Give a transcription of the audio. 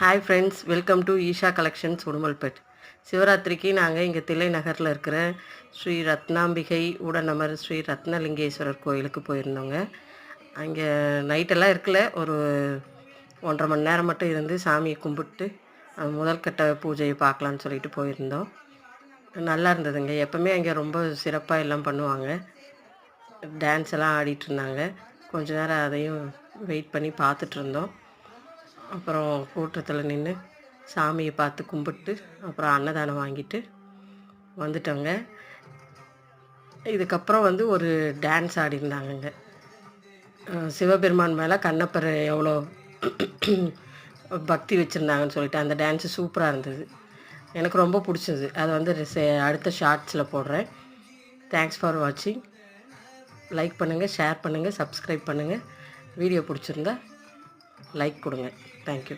Hi friends, welcome to Isha collections Udumalpet. சிவராத்திரிக்கு நாங்கள் இங்கே தில்லை நகரில் இருக்கிற ஸ்ரீ ரத்னாம்பிகை உடனமர் ஸ்ரீ ரத்னலிங்கேஸ்வரர் கோயிலுக்கு போயிருந்தோங்க. அங்கே நைட்டெல்லாம் இருக்கல, ஒரு 1.5 மணி நேரம் மட்டும் இருந்து சாமியை கும்பிட்டு முதல் கட்ட பூஜையை பார்க்கலான்னு சொல்லிட்டு போயிருந்தோம். நல்லா இருந்ததுங்க. எப்போவுமே அங்கே ரொம்ப சிறப்பாக எல்லாம் பண்ணுவாங்க. டான்ஸ் எல்லாம் ஆடிட்டு இருந்தாங்க. கொஞ்ச நேரம் அதையும் வெயிட் பண்ணி பார்த்துட்டு இருந்தோம். அப்புறம் கூட்டத்தில் நின்று சாமியை பார்த்து கும்பிட்டு அப்புறம் அன்னதானம் வாங்கிட்டு வந்துட்டோங்க. இதுக்கப்புறம் ஒரு டான்ஸ் ஆடிருந்தாங்கங்க. சிவபெருமான் மேலே கண்ணப்பர் எவ்வளோ பக்தி வச்சுருந்தாங்கன்னு சொல்லிட்டு அந்த டான்ஸு சூப்பராக இருந்தது. எனக்கு ரொம்ப பிடிச்சது. அதை அடுத்த ஷார்ட்ஸில் போடுறேன். தேங்க்ஸ் ஃபார் வாட்சிங். லைக் பண்ணுங்கள், ஷேர் பண்ணுங்கள், சப்ஸ்கிரைப் பண்ணுங்கள். வீடியோ பிடிச்சிருந்தா லைக் கொடுங்க. தேங்க்யூ.